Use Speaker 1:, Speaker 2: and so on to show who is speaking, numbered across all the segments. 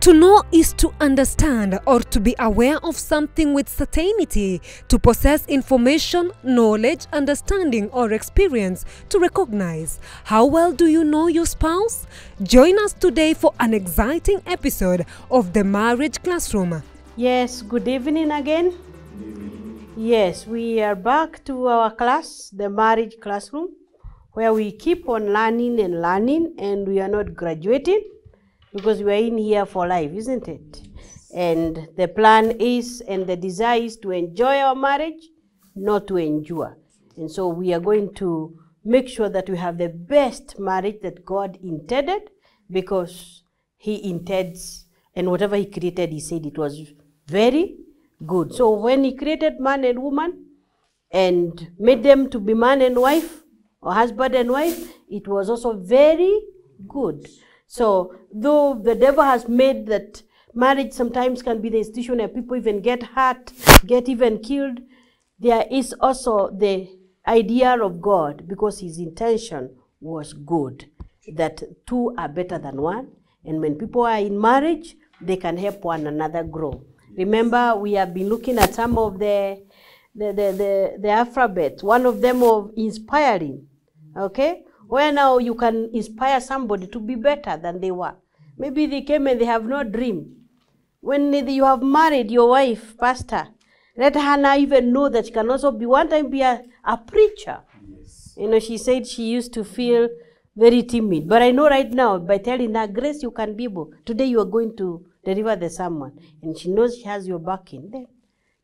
Speaker 1: To know is to understand or to be aware of something with certainty, to possess information, knowledge, understanding, or experience, to recognize. How well do you know your spouse? Join us today for an exciting episode of the Marriage Classroom.
Speaker 2: Yes, good evening again. Yes, we are back to our class, the Marriage Classroom, where we keep on learning and we are not graduating. Because we are in here for life, isn't it? And the plan is, and the desire is to enjoy our marriage, not to endure. And so we are going to make sure that we have the best marriage that God intended, because He intends, and whatever He created, He said it was very good. So when He created man and woman and made them to be man and wife, or husband and wife, it was also very good. So, though the devil has made that marriage sometimes can be the institution where people even get hurt, get even killed, there is also the idea of God, because His intention was good, that two are better than one, and when people are in marriage, they can help one another grow. Remember, we have been looking at some of the alphabet, one of them of inspiring, okay? Where now you can inspire somebody to be better than they were. Maybe they came and they have no dream. When you have married your wife, pastor, let her now even know that she can also be one time be a preacher. Yes. You know, she said she used to feel very timid. But I know right now, by telling her, Grace, you can be able. Today you are going to deliver the sermon. And she knows she has your backing. Then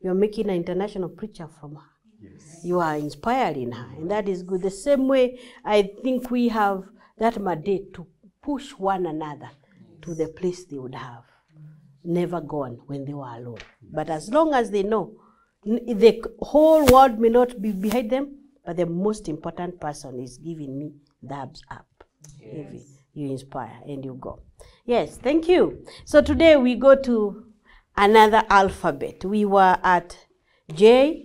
Speaker 2: you are making an international preacher from her. Yes. You are inspiring her, and that is good. The same way, I think we have that mandate to push one another to the place they would have never gone when they were alone. But as long as they know, the whole world may not be behind them, but the most important person is giving me thumbs up. Yes. You inspire and you go. Yes, thank you. So today we go to another alphabet. We were at J,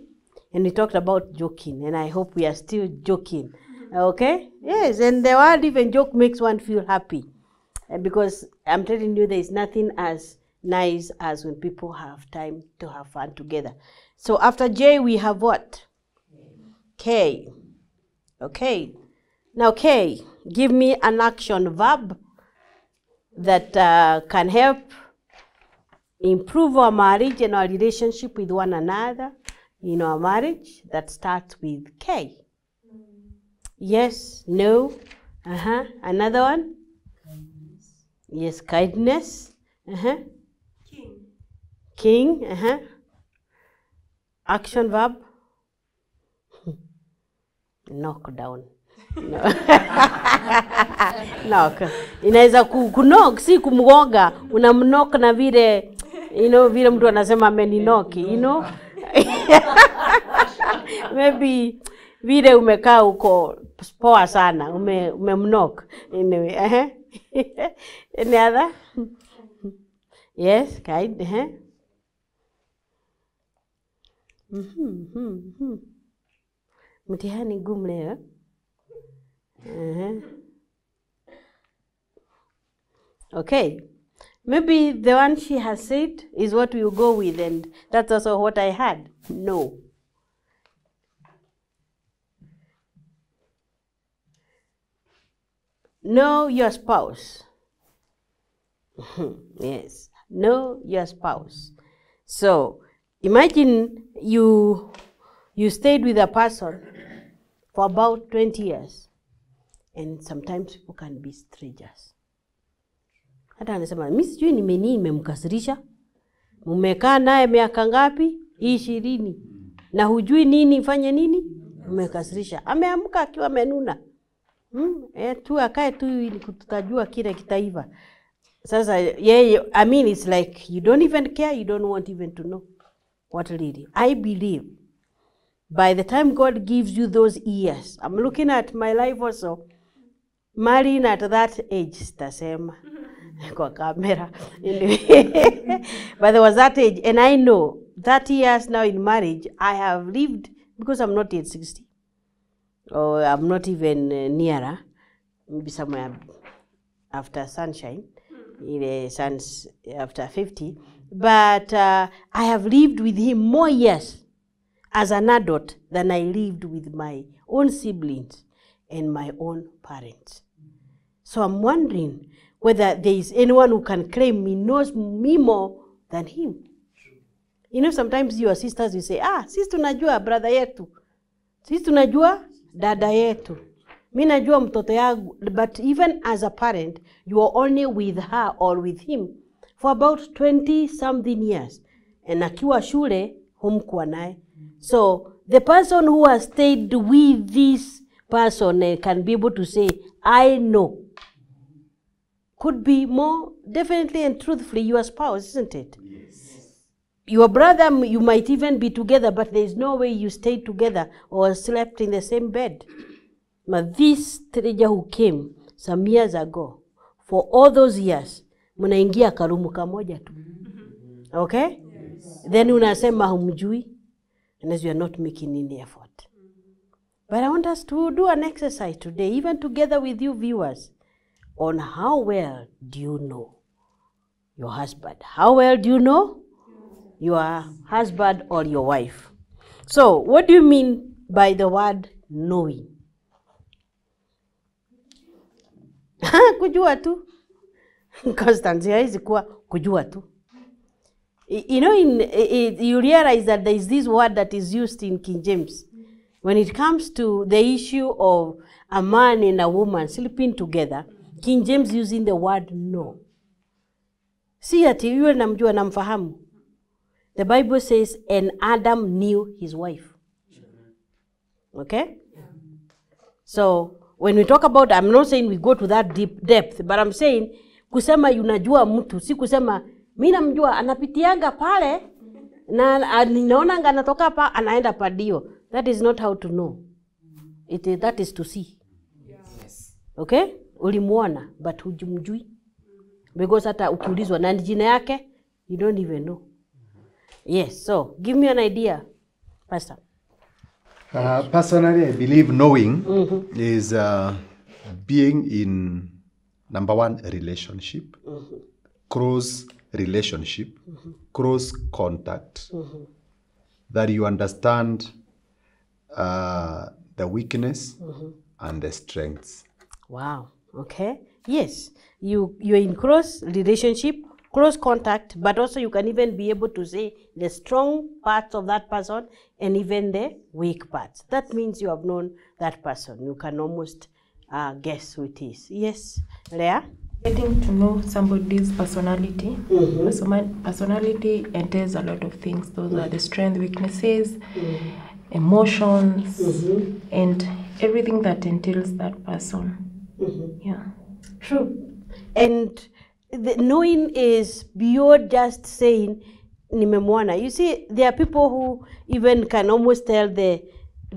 Speaker 2: and we talked about joking, and I hope we are still joking, okay? Yes, and the word even joke makes one feel happy, because I'm telling you, there is nothing as nice as when people have time to have fun together. So after J, we have what? K. Okay. Now K, give me an action verb that can help improve our marriage and our relationship with one another. In our marriage, that starts with K. Yes, no, another one? Kindness. Yes, kindness. King, Action verb? Knock down. No. Knock. Inaweza kunok, si kumgonga, unamnok na vile, vile mtu anasema ameninoki, maybe vile umekaa uko poa sana, umemnok. Anyway, any other? Yes, kind, Mtihani gumu leo. Okay. Maybe the one she has said is what we will go with, and that's also what I had. No. Know your spouse. Yes. Know your spouse. So, imagine you stayed with a person for about 20 years, and sometimes people can be strangers. Hata anasema, mimi sijui nimemkasirisha. Mumekaa naye miaka ngapi? 20. Na hujui nini fanye nini? Umekasirisha. Ameamka akiwa amenuna. Tu akae tu tutajua kile kitaiva. Sasa yeye, I mean, it's like you don't even care, you don't want even to know what really. I believe by the time God gives you those years, I'm looking at my life also, marrying at that age, tasema. Kwa camera. But there was that age, and I know 30 years now in marriage, I have lived, because I'm not yet 60, or I'm not even nearer, maybe somewhere after sunshine. sons after 50, but I have lived with him more years as an adult than I lived with my own siblings and my own parents. So I'm wondering whether there is anyone who can claim he knows me more than him. You know, sometimes your sisters will say, sisi tunajua brother yetu. Sisi tunajua dada yetu. Mi najua mtoto yangu. But even as a parent, you are only with her or with him for about 20-something years. And akiwa shule, humkuwa naye. So the person who has stayed with this person can be able to say, I know. Could be more definitely and truthfully your spouse, isn't it? Yes. Your brother, you might even be together, but there is no way you stayed together or slept in the same bed. But this stranger who came some years ago, for all those years, munaingia karumu kamoja tu. Okay? Yes. Then unasema humjui, unless you are not making any effort. But I want us to do an exercise today, even together with you viewers, on how well do you know your husband? How well do you know your husband or your wife? So, what do you mean by the word knowing? Kujua tu. Constance, haizi kuwa kujua tu. You know, you realize that there is this word that is used in King James. When it comes to the issue of a man and a woman sleeping together, King James using the word know. See ati yule namjua namfahamu. The Bible says, and Adam knew his wife. Okay? So, when we talk about, I'm not saying we go to that deep depth, but I'm saying, kusema yunajua mtu, si kusema, mi namjua, anapitianga pale, na ninaonanga anatoka pa, anaenda padio. That is not how to know. That is to see. Yes. Okay? Ulimuona, but hujumjui. Because hata ukiulizwa na jina yake, you don't even know. Yes, so give me an idea, Pastor.
Speaker 3: Personally, I believe knowing is being in, number one, a relationship, close relationship, close contact, that you understand the weakness and the strengths.
Speaker 2: Wow. Okay. Yes. You're in close relationship, close contact, but also you can even be able to say the strong parts of that person and even the weak parts. That means you have known that person. You can almost guess who it is. Yes, Leah?
Speaker 4: Getting to know somebody's personality. Personality entails a lot of things. Those are the strengths, weaknesses, emotions, and everything that entails that person. Yeah.
Speaker 2: True. And the knowing is beyond just saying nimemwona. You see, there are people who even can almost tell the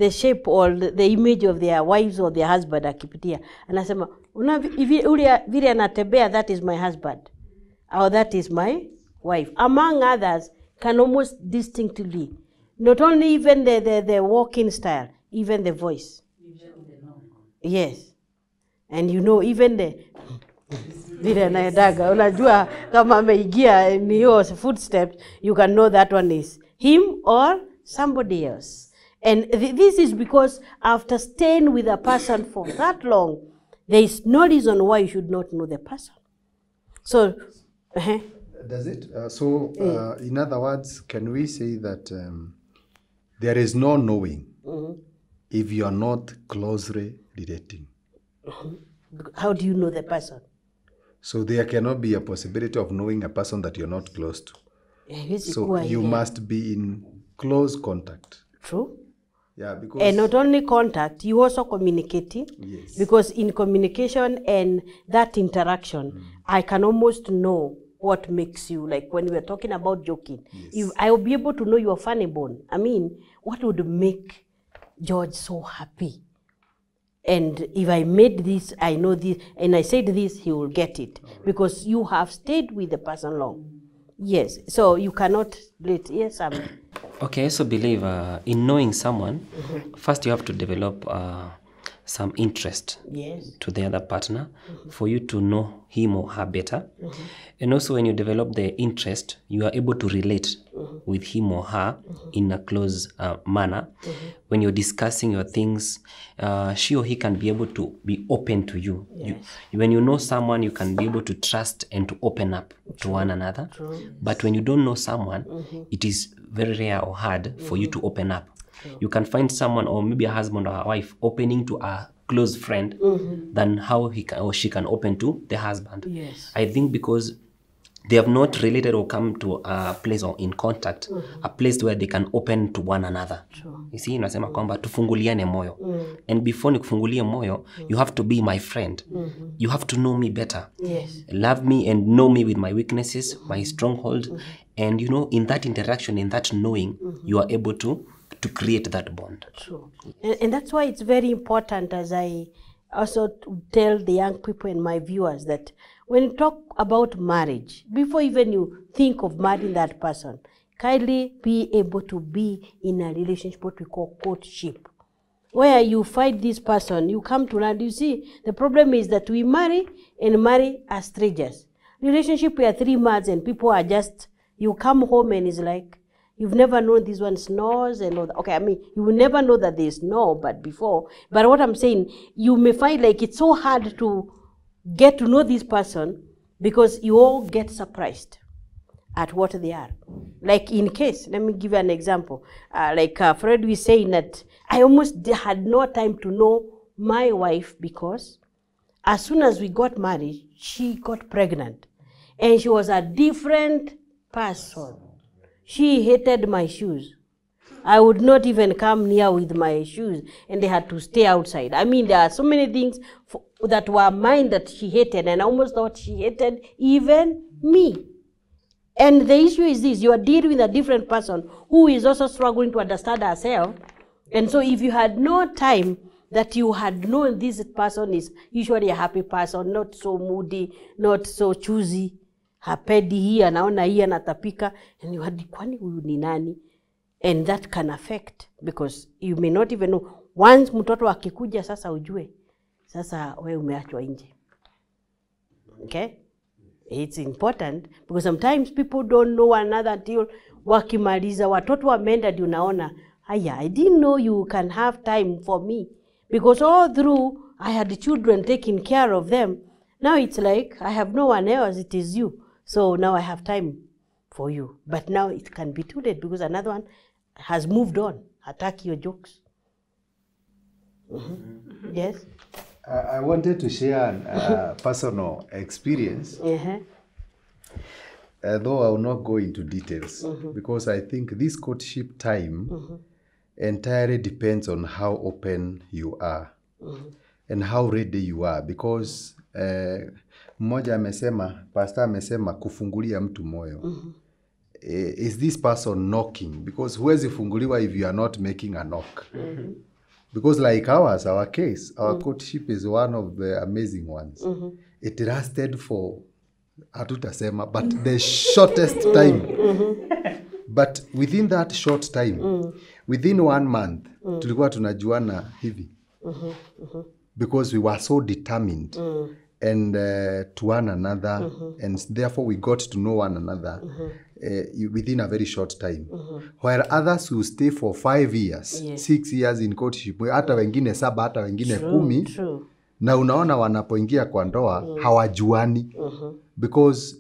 Speaker 2: shape or the image of their wives or their husband akipitia. Anasema, vile anatembea, that is my husband. Or that is my wife. Among others, can almost distinctively. Not only even the walking style, even the voice. Yes. And you know, even the vile anaendaga, unajua kama ameingia in your footsteps, you can know that one is him or somebody else. And this is because after staying with a person for that long, there is no reason why you should not know the person. So,
Speaker 3: Does it? In other words, can we say that there is no knowing if you are not closely relating?
Speaker 2: How do you know the person?
Speaker 3: So there cannot be a possibility of knowing a person that you're not close to. So you must be in close contact.
Speaker 2: True.
Speaker 3: Yeah, because...
Speaker 2: And not only contact, you also communicating.
Speaker 3: Yes.
Speaker 2: Because in communication and that interaction, I can almost know what makes you, like when we are talking about joking, if I will be able to know your funny bone. I mean, what would make George so happy? And if I made this, I know this, and I said this, he will get it. Because you have stayed with the person long. Yes, so you cannot split. Yes,
Speaker 5: Okay, so believe in knowing someone, first you have to develop some interest
Speaker 2: Yes.
Speaker 5: to the other partner, for you to know him or her better. And also when you develop the interest, you are able to relate with him or her in a close manner. When you're discussing your things, she or he can be able to be open to you.
Speaker 2: Yes.
Speaker 5: When you know someone, you can be able to trust and to open up to one another. But when you don't know someone, it is very rare or hard for you to open up. You can find someone, or maybe a husband or a wife, opening to a close friend than how he can or she can open to the husband.
Speaker 2: Yes.
Speaker 5: I think because they have not related or come to a place or in contact, a place where they can open to one another. You see, nasema kwamba tufunguliane moyo. And before nikufungulie moyo, you have to be my friend. You have to know me better.
Speaker 2: Yes.
Speaker 5: Love me and know me with my weaknesses, my stronghold. And you know, in that interaction, in that knowing, you are able to create that bond.
Speaker 2: True. And that's why it's very important, as I also tell the young people and my viewers, that when you talk about marriage, before even you think of marrying that person, kindly be able to be in a relationship, what we call courtship, where you find this person, you come to learn. You see, the problem is that we marry as strangers. Relationship, we are 3 months and people are just, you come home and it's like, you've never known this one snores and all that. Okay, I mean, you will never know that they snore, but before. But what I'm saying, you may find like it's so hard to get to know this person because you all get surprised at what they are. Like in case, let me give you an example. Fred was saying that I almost had no time to know my wife because as soon as we got married, she got pregnant. And she was a different person. She hated my shoes. I would not even come near with my shoes, and they had to stay outside. I mean, there are so many things that were mine that she hated, and I almost thought she hated even me. And the issue is this: you are dealing with a different person who is also struggling to understand herself. And so if you had no time that you had known this person is usually a happy person, not so moody, not so choosy, hapendi hii, anaona hii, anatapika, and you had, kwani huyu ni nani? And that can affect, because you may not even know. Once mtoto akikuja sasa ujue, sasa wewe umeachwa nje. Okay? It's important, because sometimes people don't know one another until wakimaliza, watoto wameenda ndio unaona, aya, I didn't know you can have time for me. Because all through, I had children taking care of them. Now it's like, I have no one else, it is you. So now I have time for you. But now it can be too late because another one has moved on. Attack your jokes. Yes?
Speaker 3: I wanted to share a personal experience, though I will not go into details, because I think this courtship time entirely depends on how open you are and how ready you are, because mmoja amesema, pastor amesema kufungulia mtu moyo. Is this person knocking? Because huwezi funguliwa if you are not making a knock. Because like ours, our case, our courtship is one of the amazing ones. It lasted for, hatutasema, but the shortest time. But within that short time, within 1 month, tulikuwa tunajuana hivi. Because we were so determined and to one another, and therefore we got to know one another within a very short time. While others will stay for 5 years, 6 years in courtship, hata wengine 7, hata wengine 10, na unaona wanapoingia kwa ndoa hawajuani, because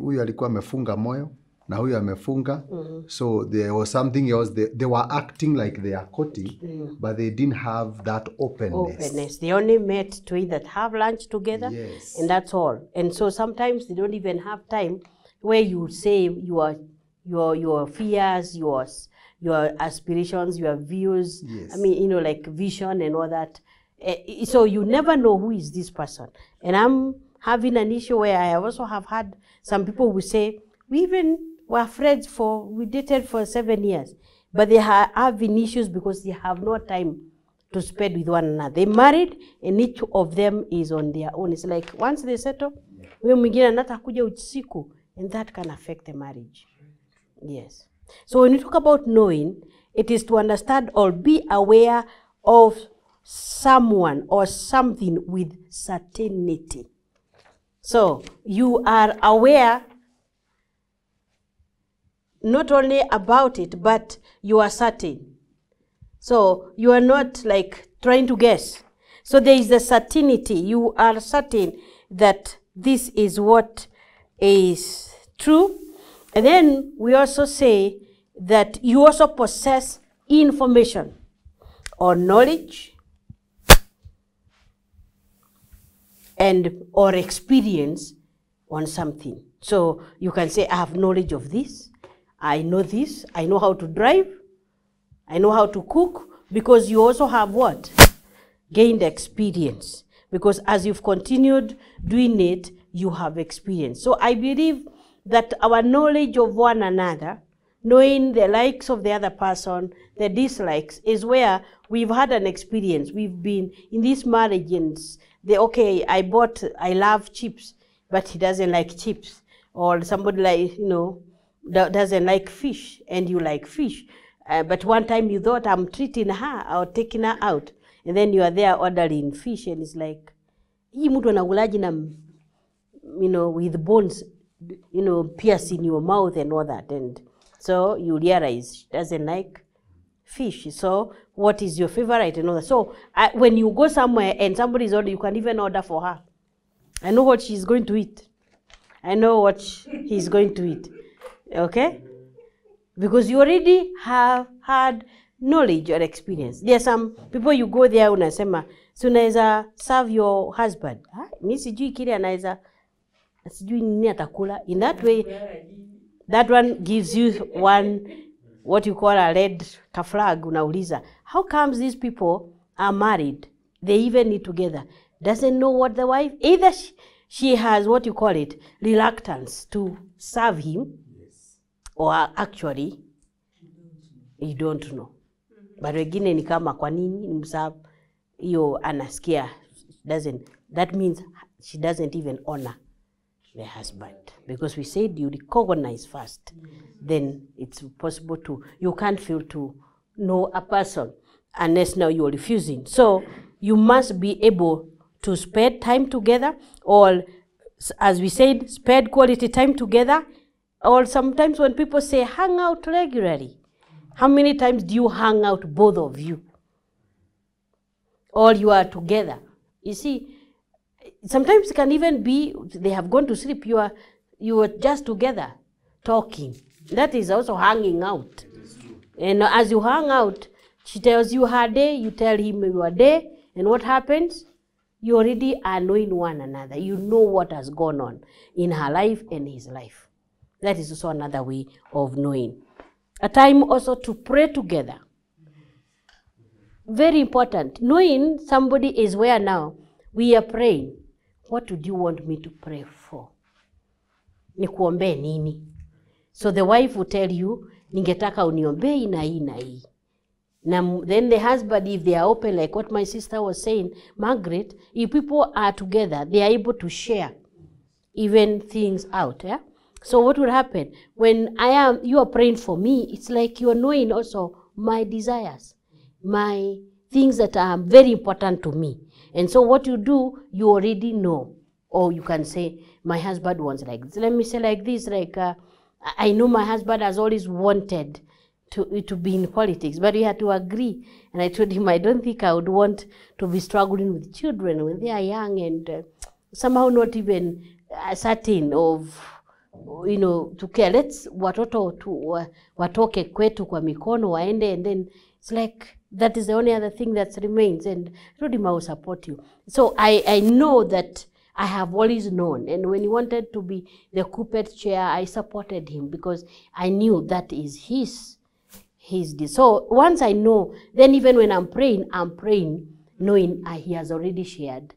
Speaker 3: huyu alikuwa amefunga moyo na huyu amefunga, so there was something else. They were acting like they are courting, but they didn't have that openness.
Speaker 2: They only met to either have lunch together, and that's all. And so sometimes they don't even have time where you say your fears, your aspirations, your views. I mean, you know, like vision and all that. So you never know who is this person. And I'm having an issue where I also have had some people who say, we were friends we dated for 7 years, but they are having issues because they have no time to spend with one another. They married and each of them is on their own. It's like once they settle, huyo mwingine anatakuja usiku, and that can affect the marriage. Yes. So when you talk about knowing, it is to understand or be aware of someone or something with certainty. So you are aware not only about it, but you are certain. So you are not like trying to guess. So there is the certainty. You are certain that this is what is true. And then we also say that you also possess information or knowledge and or experience on something. So you can say, I have knowledge of this, I know how to drive, I know how to cook, because you also have what? Gained experience. Because as you've continued doing it, you have experience. So I believe that our knowledge of one another, knowing the likes of the other person, the dislikes, is where we've had an experience. We've been in this marriage and I love chips, but he doesn't like chips. Or somebody like, doesn't like fish and you like fish. But one time you thought, I'm treating her or taking her out. And then you are there ordering fish and it's like, hii mtu anakulaji na, with bones, piercing your mouth and all that. And so you realize she doesn't like fish. So what is your favorite and all that. So when you go somewhere and somebody's ordering, you can even order for her. I know what she's going to eat. I know what he's going to eat. Okay? Because you already have had knowledge or experience. There are some people you go there unasema, so unaweza serve your husband. Mi sijui kile anaweza, sijui nini atakula. In that way, that one gives you one, what you call a red flag, unauliza. How comes these people are married? They even eat together. Doesn't know what the wife, either she has what you call it, reluctance to serve him, or actually, you don't know. But wengine ni kama kwa nini mserve, hiyo anasikia, that means she doesn't even honor the husband. Because we said you recognize first, then it's possible to, you can't feel to know a person unless now you're refusing. So you must be able to spend time together, or as we said, spend quality time together. Or sometimes when people say hang out regularly, how many times do you hang out, both of you? Or you are together? You see, sometimes it can even be they have gone to sleep, you are just together talking. That is also hanging out. And as you hang out, she tells you her day, you tell him your day, and what happens? You already are knowing one another. You know what has gone on in her life and his life. That is also another way of knowing. A time also to pray together. Very important. Knowing somebody is where now we are praying. What would you want me to pray for? Nikuombe nini? So the wife will tell you, ningetaka uniombee na hii na hii. Then the husband, if they are open, like what my sister was saying, Margaret, if people are together, they are able to share even things out. Yeah? So what will happen? When you are praying for me, it's like you are knowing also my desires, my things that are very important to me. And so what you do, you already know. Or you can say, my husband wants like this. Let me say like this, like, I know my husband has always wanted to be in politics, but we had to agree. And I told him, I don't think I would want to be struggling with children when they are young and somehow not even certain of, to care. Let's watoto watoke kwetu kwa mikono waende, and then it's like, that is the only other thing that remains. And I told him I will support you. So I know that I have always known. And when he wanted to be the Coopet chair, I supported him because I knew that is his. So once I know, then even when I'm praying knowing he has already shared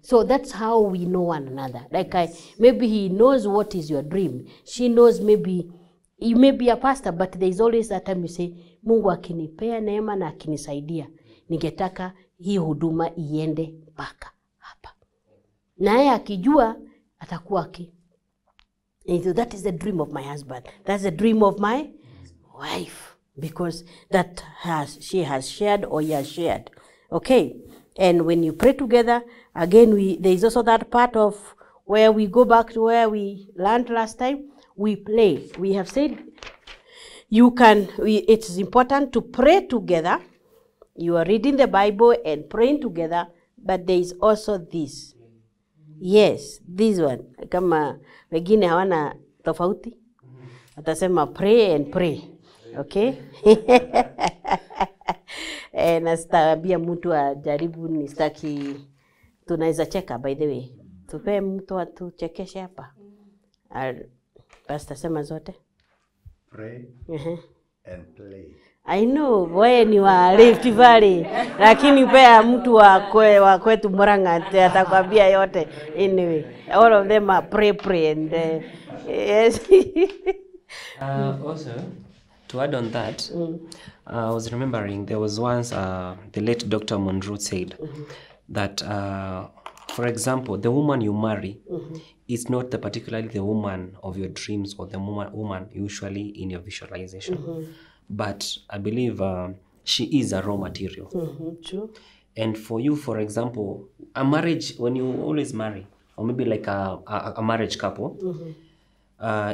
Speaker 2: so that's how we know one another. Like maybe he knows what is your dream. She knows maybe, you may be a pastor, but there's always that time you say, Mungu akinipea neema na akinisaidia, ningetaka hii huduma iende mpaka hapa. Naye akijua atakuwa And so that is the dream of my husband. That's the dream of my wife. because she has shared or he has shared. Okay, and when you pray together, again, there is also that part of where we go back to where we learned last time. We play. We have said it's important to pray together. You are reading the Bible and praying together, but there is also this. Yes, this one. Kama wengine hawana tofauti, atasema pray and pray. Okay? Na sitaambia mtu ajaribu, nistaki, tunaweza cheka by the way. Tupe mtu atuchekeshe hapa. Pastor sema zote.
Speaker 3: Pray and play.
Speaker 2: I know, wewe ni wa Rift Valley, lakini pia mtu wa kwetu Murang'a atakwambia yote. Anyway, all of them are pray and yes.
Speaker 5: Also, to add on that, I was remembering there was once the late Dr. Monroe said that, for example, the woman you marry is not particularly the woman of your dreams or the woman usually in your visualization. But I believe she is a raw material.
Speaker 2: True.
Speaker 5: And for you, for example, a marriage, when you always marry, or maybe like a marriage couple,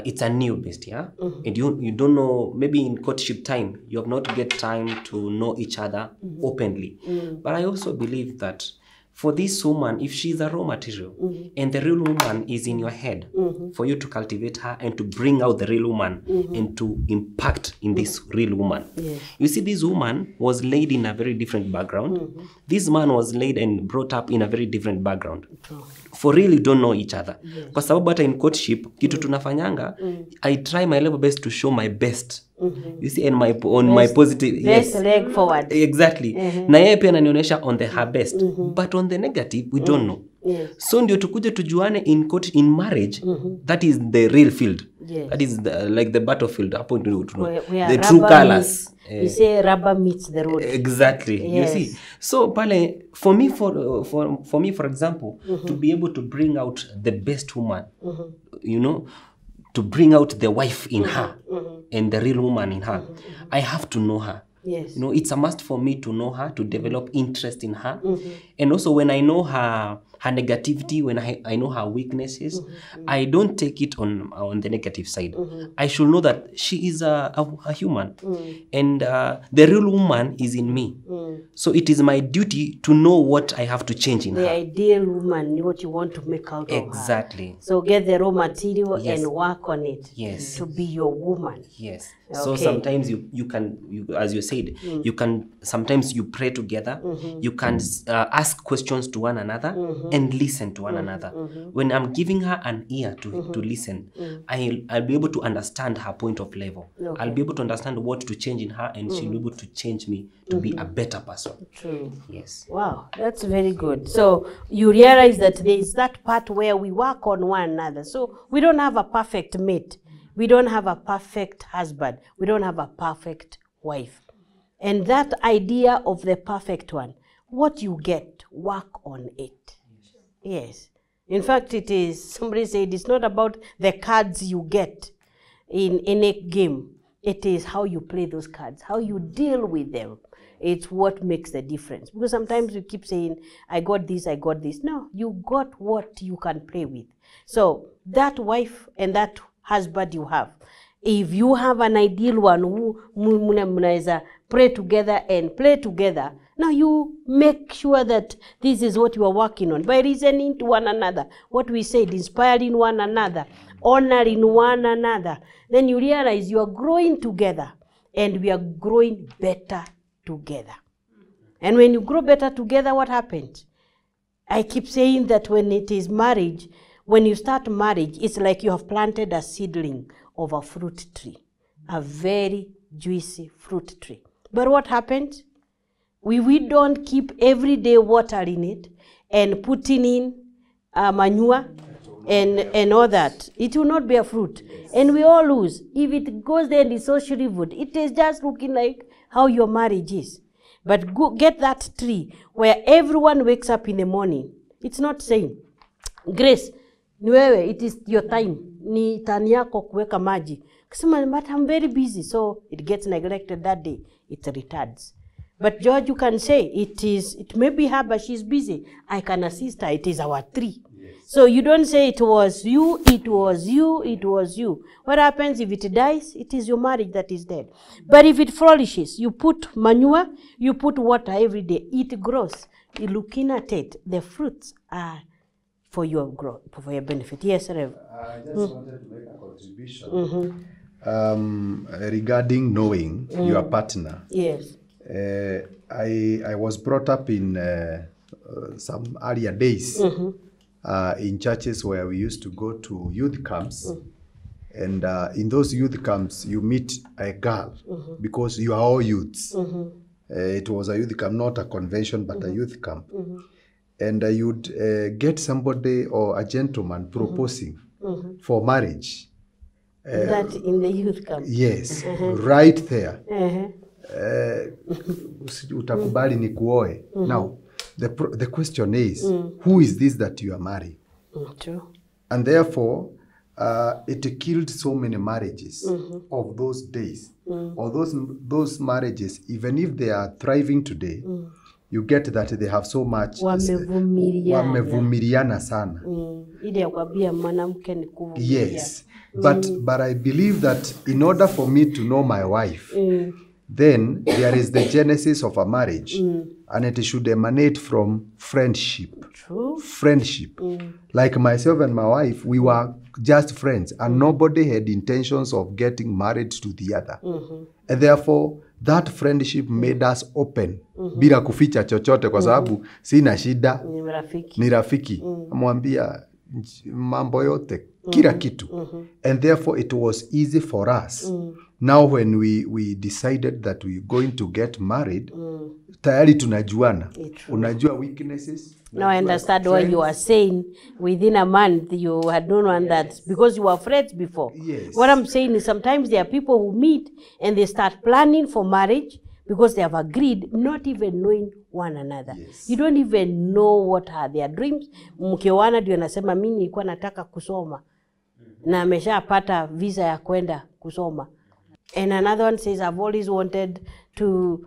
Speaker 5: it's a new beast, yeah? And you don't know, maybe in courtship time, you have not get time to know each other openly. But I also believe that for this woman, if she's a raw material, and the real woman is in your head, for you to cultivate her and to bring out the real woman and to impact in this real woman.
Speaker 2: Yes.
Speaker 5: You see, this woman was laid in a very different background. This man was laid and brought up in a very different background. For real, you don't know each other. Kwa sababu hata in courtship, kitu tunafanyanga, I try my level best to show my best. You see, and my positive,
Speaker 2: best leg forward.
Speaker 5: Exactly. Na yeye pia ananionyesha on her best. But on the negative, we don't know.
Speaker 2: Yes.
Speaker 5: So ndio tukuje tujuane in marriage, that is the real field.
Speaker 2: Yes.
Speaker 5: That is like the battlefield.
Speaker 2: Where
Speaker 5: the true colors.
Speaker 2: We say rubber meets the road.
Speaker 5: Exactly.
Speaker 2: Yes.
Speaker 5: You see. So pale, for me, for example, to be able to bring out the best woman, you know, to bring out the wife in her and the real woman in her, I have to know her.
Speaker 2: Yes.
Speaker 5: You know, it's a must for me to know her, to develop interest in her. And also when I know her negativity, when I know her weaknesses, I don't take it on the negative side. I should know that she is a human. And the real woman is in me. So it is my duty to know what I have to change in her.
Speaker 2: The ideal woman, what you want to make out of her.
Speaker 5: Exactly.
Speaker 2: So get the raw material and work on it.
Speaker 5: Yes.
Speaker 2: To be your woman.
Speaker 5: Yes.
Speaker 2: Okay.
Speaker 5: So sometimes you can, as you said, you can, sometimes you pray together, you can ask questions to one another and listen to one another. When I'm giving her an ear to listen, I'll be able to understand her point of level.
Speaker 2: Okay.
Speaker 5: I'll be able to understand what to change in her, and she'll be able to change me to be a better person.
Speaker 2: True.
Speaker 5: Yes.
Speaker 2: Wow, that's very good. So you realize that there is that part where we work on one another. So we don't have a perfect mate. We don't have a perfect husband. We don't have a perfect wife. And that idea of the perfect one, what you get, work on it. Yes. In fact, it is, somebody said, it's not about the cards you get in any game. It is how you play those cards, how you deal with them. It's what makes the difference. Because sometimes we keep saying, I got this, I got this. No, you got what you can play with. So that wife and that husband you have, if you have an ideal one who mnaweza pray together and play together, now you make sure that this is what you are working on by listening to one another, what we said, inspiring one another, honoring one another. Then you realize you are growing together and we are growing better together. And when you grow better together, what happens? I keep saying that when it is marriage, when you start marriage, it's like you have planted a seedling of a fruit tree, a very juicy fruit tree. But what happens? We don't keep every day watering it and putting in manure and all that. It will not bear fruit. And we all lose. If it goes there and it's so shriveled, it is just looking like how your marriage is. But go get that tree where everyone wakes up in the morning. It's not saying, Grace, ni wewe, it is your time. Ni tani yako kuweka maji But I'm very busy, so it gets neglected that day. It retards. But George, you can say it may be her, but she's busy. I can assist her. It is our three. Yes. So you don't say it was you, it was you, it was you. What happens if it dies? It is your marriage that is dead. But if it flourishes, you put manure, you put water every day, it grows. You're looking at it, the fruits are for your growth, for your benefit. Yes, Rev.
Speaker 3: I just wanted to make a contribution regarding knowing your partner.
Speaker 2: Yes.
Speaker 3: I was brought up in some earlier days in churches where we used to go to youth camps. And in those youth camps, you meet a girl because you are all youths. It was a youth camp, not a convention, but a youth camp. And you'd get somebody or a gentleman proposing for marriage.
Speaker 2: That in the youth camp?
Speaker 3: Yes, right there. Utakubali nikuoe. Now, the question is, who is this that you are marrying?
Speaker 2: True.
Speaker 3: And therefore, it killed so many marriages of those days. Or those marriages, even if they are thriving today, you get that they have so much wamevumiliana sana. Yes. But I believe that in order for me to know my wife, then there is the genesis of a marriage, and it should emanate from friendship.
Speaker 2: True.
Speaker 3: Friendship. Like myself and my wife, we were just friends, and nobody had intentions of getting married to the other. And therefore, that friendship made us open, bila kuficha chochote, kwa sababu sina shida, ni rafiki. Amwambia mambo yote, kila kitu. And therefore, it was easy for us. Now when we decided that we're going to get married, tayari tunajuana. Unajua weaknesses.
Speaker 2: Now I understand what you are saying. Within a month, you had known one that, because you were friends before.
Speaker 3: Yes.
Speaker 2: What I'm saying is sometimes there are people who meet and they start planning for marriage because they have agreed, not even knowing one another.
Speaker 3: Yes.
Speaker 2: You don't even know what are their dreams. Mkewana ndio anasema mimi nilikuwa nataka kusoma na ameshapata visa ya kwenda kusoma. And another one says, I've always wanted to,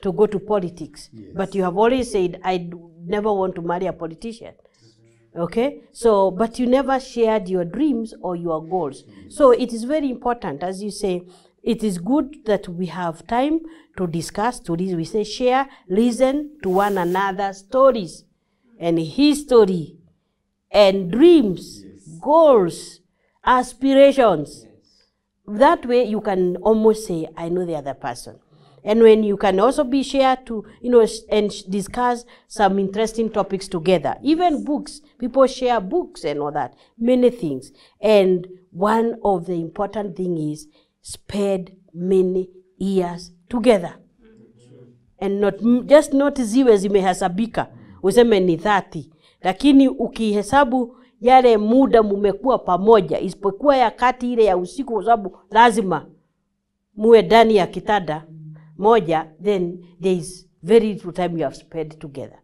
Speaker 2: to go to politics. Yes. But you have always said, I never want to marry a politician. Okay? So, but you never shared your dreams or your goals. So it is very important, as you say, it is good that we have time to discuss, we say share, listen to one another's stories and history and dreams, goals, aspirations. That way you can almost say, I know the other person. And when you can also be shared to, and discuss some interesting topics together. Even books, people share books and all that, many things. And one of the important things is spend many years together. And not ziwe zimehesabika, useme ni 30. Lakini ukihesabu yale muda mumekuwa pamoja, isipokuwa ya kati ile ya usiku, kwa sababu lazima muwe ndani ya kitanda moja, then there is very little time you have spent together.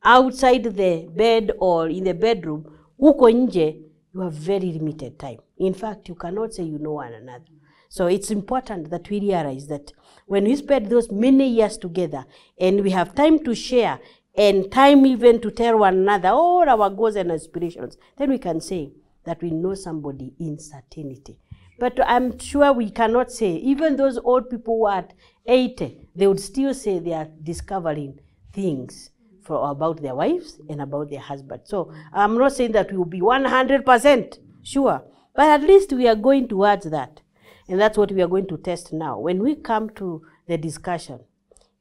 Speaker 2: Outside the bed or in the bedroom, huko nje, you have very limited time. In fact, you cannot say you know one another. So it's important that we realize that when we spend those many years together and we have time to share and time even to tell one another all our goals and aspirations, then we can say that we know somebody in certainty. But I'm sure we cannot say, even those old people who are at 80, they would still say they are discovering things about their wives and about their husbands. So I'm not saying that we will be 100% sure, but at least we are going towards that. And that's what we are going to test now. When we come to the discussion,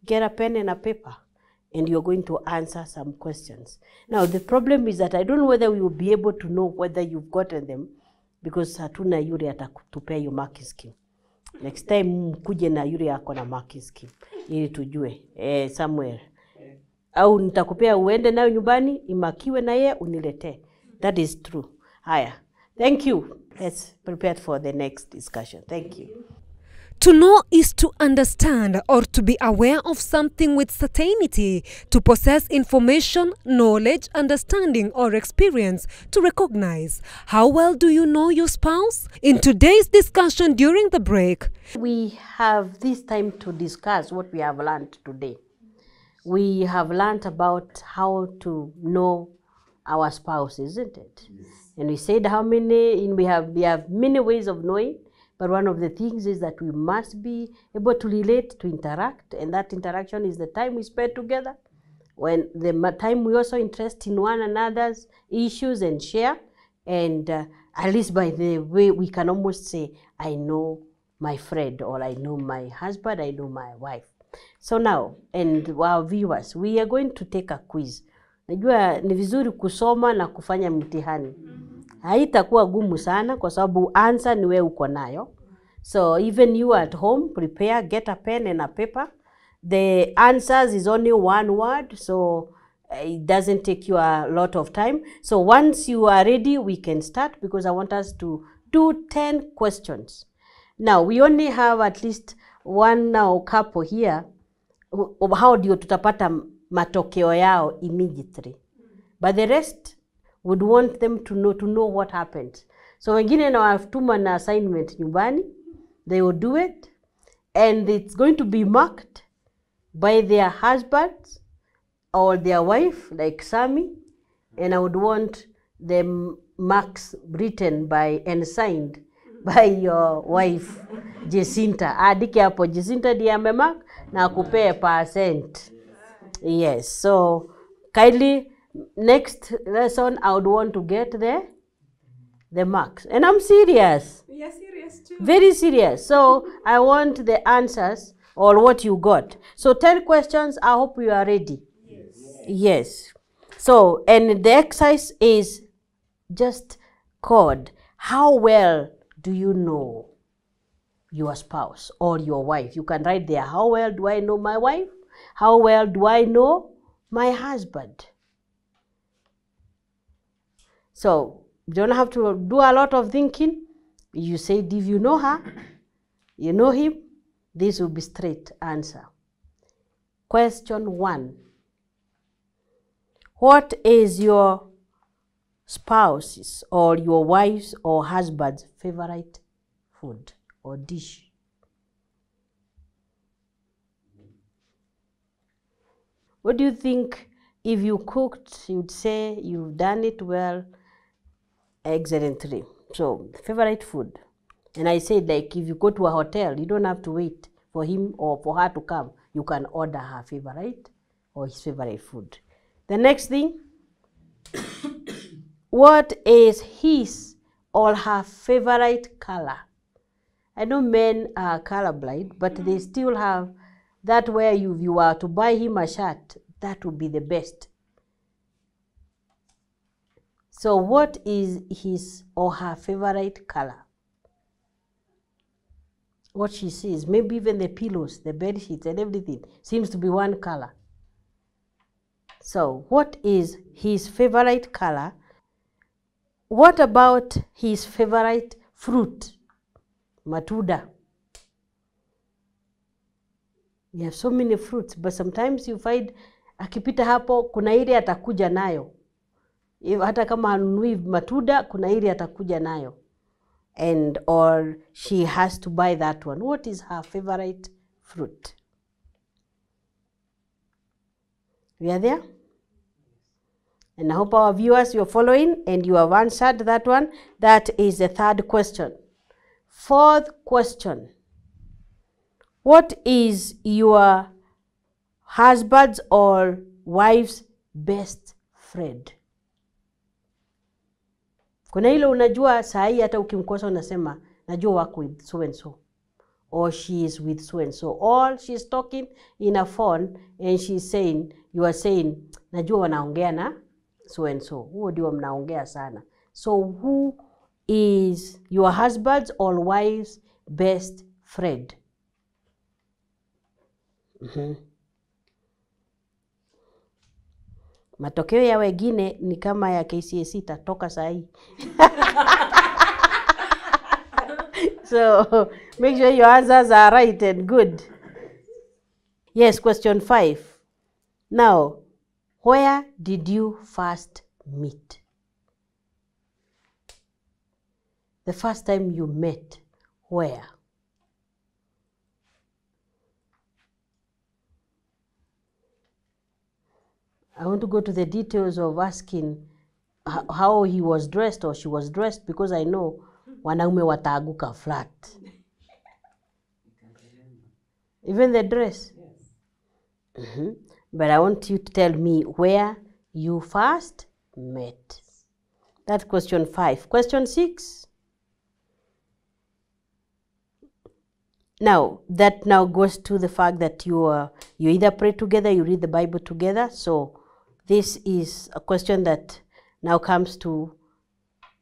Speaker 2: get a pen and a paper, and you're going to answer some questions. Now, the problem is that I don't know whether we will be able to know whether you've gotten them, because hatuna yule atakutupea your marking scheme. Next time mkuje na yule yako na marking scheme, ili tujue somewhere. Au nitakupea uende nayo nyumbani, imakiwe na ye unilete. That is true. Haya. Thank you. Let's prepare for the next discussion. Thank you.
Speaker 1: To know is to understand or to be aware of something with certainty, to possess information, knowledge, understanding, or experience, to recognize. How well do you know your spouse? In today's discussion during the break,
Speaker 2: we have this time to discuss what we have learned today. We have learned about how to know our spouse, isn't it? Yes. And we said how many, we have many ways of knowing. But one of the things is that we must be able to relate, to interact, and that interaction is the time we spend together. When the time we also interest in one another's issues and share, and at least by the way we can almost say, I know my friend, or I know my husband, I know my wife. So now, and our viewers, we are going to take a quiz. Najua ni vizuri kusoma na kufanya mtihani. Haitakuwa gumu sana kwa sababu answer ni wewe uko nayo. So even you at home, prepare, get a pen and a paper. The answers is only one word, so it doesn't take you a lot of time. So once you are ready, we can start, because I want us to do 10 questions. Now, we only have at least one now couple here. How do you tutapata matokeo yao immediately? But the rest would want them to know what happened. So wengine na watuma na assignment nyumbani, they will do it, and it's going to be marked by their husbands or their wife, like Sammy, and I would want the marks written by and signed by your wife, Jacinta. Adike hapo, Jacinta ndiye amemark na akupee percent. Yes, so kindly, next lesson, I would want to get the marks. And I'm serious.
Speaker 4: We are serious too.
Speaker 2: Very serious. So I want the answers or what you got. So 10 questions. I hope you are ready. Yes. Yes. So, and the exercise is just called, how well do you know your spouse or your wife? You can write there, how well do I know my wife? How well do I know my husband? So, you don't have to do a lot of thinking. You said if you know her, you know him, this will be straight answer. Question 1. What is your spouse's or your wife's or husband's favorite food or dish? What do you think if you cooked, you'd say you've done it well, excellently? So, favorite food. And I said, like, if you go to a hotel, you don't have to wait for him or for her to come. You can order her favorite or his favorite food. The next thing, what is his or her favorite color? I know men are colorblind, but they still have that where you were to buy him a shirt, that would be the best. So what is his or her favorite color? What she sees, maybe even the pillows, the bed sheets and everything seems to be one color. So what is his favorite color? What about his favorite fruit? Matunda. You have so many fruits, but sometimes you find akipita hapo kuna ile atakuja nayo. Hata kama hanunui matunda, kuna ile atakuja nayo. And or she has to buy that one. What is her favorite fruit? We are there? And I hope our viewers, you're following and you have answered that one. That is the third question. Fourth question. What is your husband's or wife's best friend? Kuna hilo unajua saa hii hata ukimkosa unasema najua work with so and so, or she is with so and so, or she is talking in a phone and she is saying, you are saying najua wanaongea na so and so. Huo ndio mnaongea sana. So who is your husband's or wife's best friend? Matokeo ya wengine ni kama ya KCSE itatoka saa hii. So make sure your answers are right and good. Yes, question 5. Now, where did you first meet? The first time you met, where? I want to go to the details of asking how he was dressed or she was dressed, because I know wanaume wataaguka flat. Even the dress? Yes. But I want you to tell me where you first met. That's question 5. Question 6. Now, that now goes to the fact that you either pray together, you read the Bible together. So this is a question that now comes to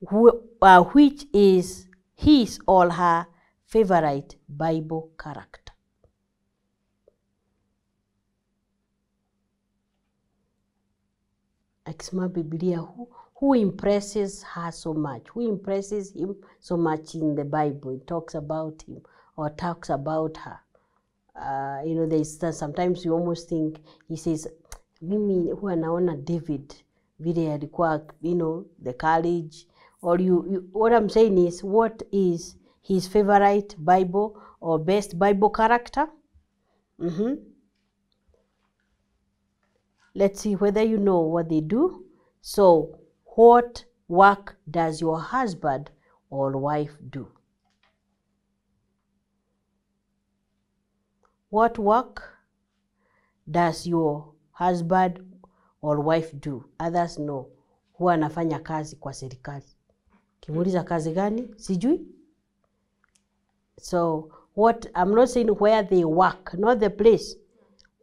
Speaker 2: which is his or her favorite Bible character. Akisema Biblia, who impresses her so much? Who impresses him so much in the Bible? It talks about him or talks about her. You know, there's sometimes you almost think he says, mimi huwa naona David vile alikuwa, you know, the courage. Or what I'm saying is, what is his favorite Bible or best Bible character? Let's see whether you know what they do. So, what work does your husband or wife do? What work does your husband or wife do? Others know. Huwa anafanya kazi kwa serikali. Kimuuliza kazi gani? Sijui. So, what, I'm not saying where they work, not the place.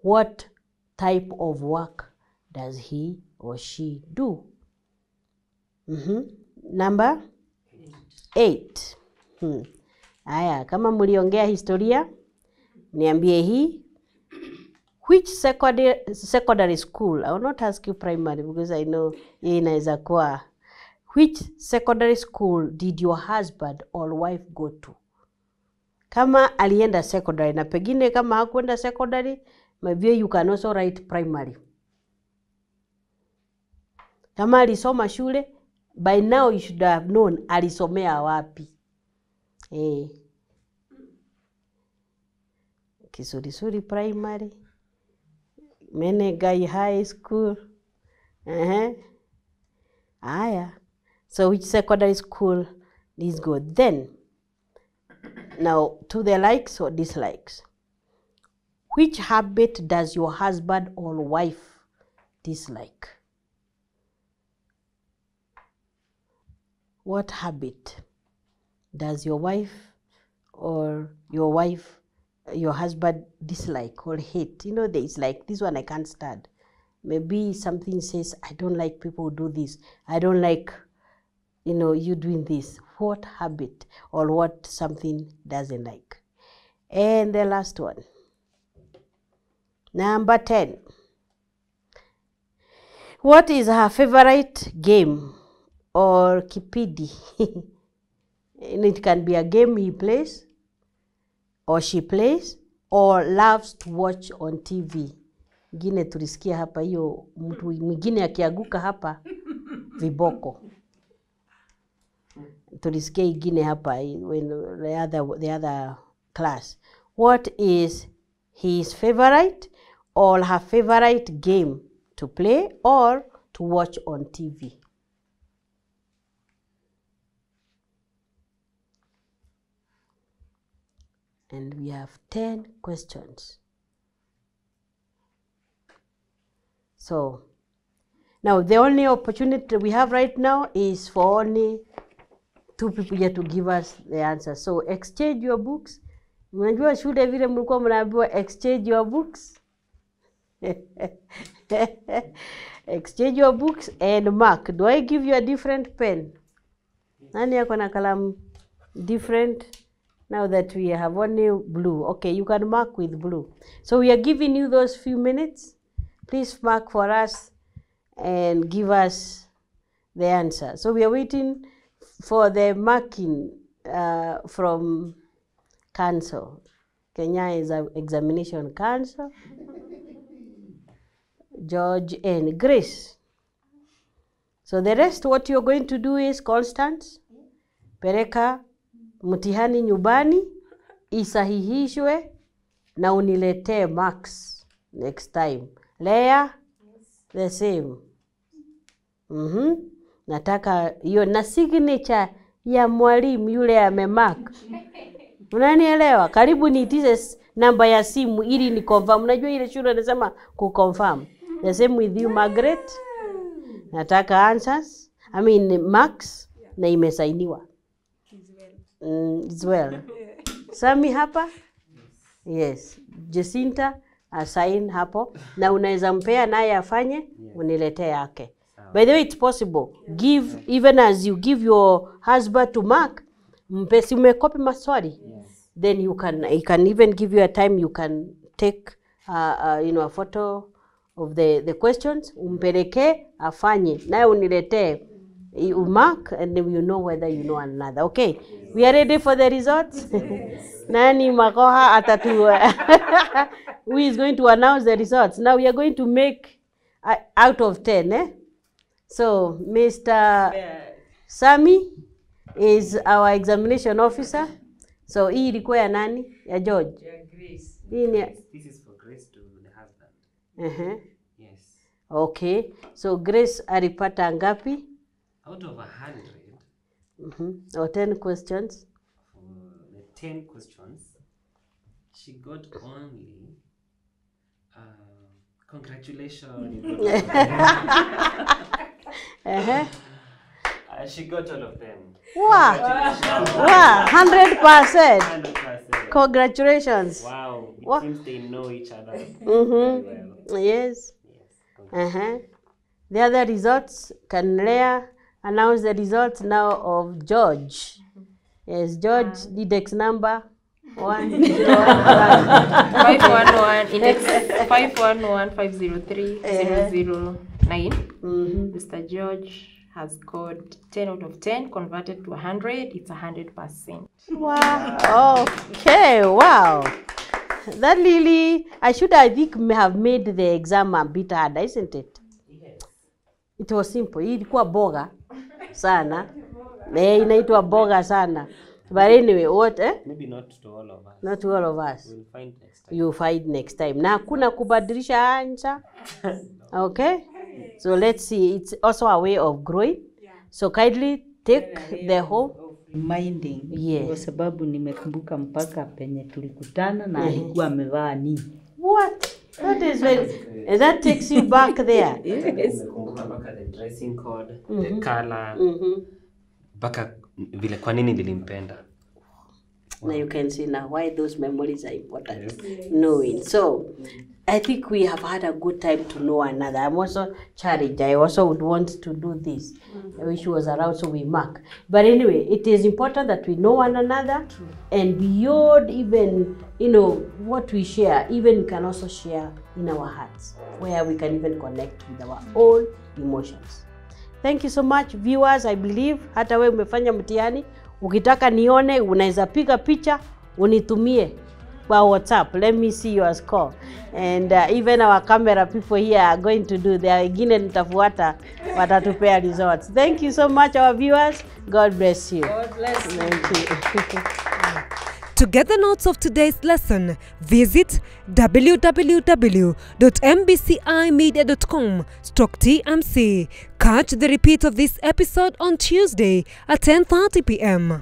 Speaker 2: What type of work does he or she do? Number 8. Aya, kama mliongea historia, niambie hii. Which secondary school? I will not ask you primary because I know inaweza kuwa. Which secondary school did your husband or wife go to? Kama alienda secondary, na pengine kama hakuenda secondary, maybe you can also write primary. Kama alisoma shule, by now you should have known alisomea wapi. Kisurisuri primary, Menengai high school. Aya. So which secondary school is good? Then, now to the likes or dislikes. Which habit does your husband or wife dislike? What habit does your wife or your husband dislike or hate? You know, there is like, this one I can't stand. Maybe something says, I don't like people who do this. I don't like, you know, you doing this. What habit or what something doesn't like? And the last one. Number 10. What is her favorite game or kipidi? And it can be a game he plays or she plays or loves to watch on TV. Ngine tulisikia hapa hiyo mtu mwingine akiaguka hapa viboko. Tulisikia ingine hapa when the other class. What is his favorite or her favorite game to play or to watch on TV? And we have 10 questions. So, now the only opportunity we have right now is for only 2 people here to give us the answer. So, exchange your books. Mnajua shule vile mlikuwa mnaambiwa exchange your books? Exchange your books and mark. Do I give you a different pen? Nani yako na kalamu different? Now that we have only blue. Okay, you can mark with blue. So we are giving you those few minutes. Please mark for us and give us the answer. So we are waiting for the marking from Council. Kenya is an examination council. George and Grace. So the rest, what you're going to do is Constance, pereka mtihani nyumbani, isahihishwe na uniletee marks next time. Leah, the same. Nataka hiyo na signature ya mwalimu yule amemark. Unanielewa? Karibu niitize namba ya simu ili ni confirm. Unajua ile shule anasema ku confirm. The same with you, Margaret. Nataka answers. I mean marks na imesainiwa. It's well. Sami hapa? Yes. Jacinta assign hapo na unaweza mpea naye afanye uniletee yake. By the way, it's possible. Give, even as you give your husband to mark, mpesi umekopi maswali. Then you can even give you a time you can take a photo of the questions, umpeleke afanye naye uniletee, you mark and then you know whether you know another. Okay, we are ready for the results. Nani makoha atatu who is going to announce the results? Now we are going to make out of 10, eh? So Mr. Sami is our examination officer. So hii ilikuwa ya nani? Ya George.
Speaker 5: Yeah, Grace. This is for Grace to the husband. Yes.
Speaker 2: Okay. So Grace alipata ngapi?
Speaker 5: Out of 100.
Speaker 2: Or 10 questions.
Speaker 5: For the 10 questions, she got only congratulations. She got all of them.
Speaker 2: Wow. Wow, 100%.
Speaker 5: 100%.
Speaker 2: Congratulations.
Speaker 5: Wow. It
Speaker 2: Wow.
Speaker 5: seems they know each other very well.
Speaker 2: Yes.
Speaker 5: Yes.
Speaker 2: The other results, can Leah announce the results now of George? Yes, George, index number 101.
Speaker 4: 511, index 511-503-009. Mr. George has scored 10 out of 10, converted to 100. It's 100%.
Speaker 2: Wow. Okay, wow. That really, I think, may have made the exam a bit harder, isn't it?
Speaker 5: Yes.
Speaker 2: It was simple. Ilikuwa boga sana. Inaitwa boga sana. But anyway, what?
Speaker 5: Maybe not to all of us.
Speaker 2: Not to all of us.
Speaker 5: We'll find next time.
Speaker 2: You find next time. Na hakuna kubadilisha answer. Okay? So let's see. It's also a way of growing. So kindly take the whole
Speaker 6: reminding.
Speaker 2: Yes.
Speaker 6: Kwa sababu nimekumbuka mpaka penye tulikutana na alikuwa amevaa nini.
Speaker 2: What? That is very, that takes you back there.
Speaker 6: Yes.
Speaker 5: The dressing code, the color, mpaka vile kwa nini nilimpenda.
Speaker 2: Now you can see now why those memories are important. Knowing. So I think we have had a good time to know another. I'm also challenged. I also would want to do this. I wish she was around so we mark. But anyway, it is important that we know one another. And beyond even, what we share, even we can also share in our hearts, where we can even connect with our own emotions. Thank you so much, viewers. I believe hata wewe umefanya mtihani, ukitaka nione, unaweza piga picha, unitumie kwa WhatsApp. Let me see your score. And even our camera people here are going to do. They are wengine nitafuata watatupea results. Thank you so much, our viewers. God bless you.
Speaker 6: God bless you.
Speaker 2: Thank you.
Speaker 1: To get the notes of today's lesson, visit www.mbcimedia.com/TMC. Catch the repeat of this episode on Tuesday at 10:30 p.m.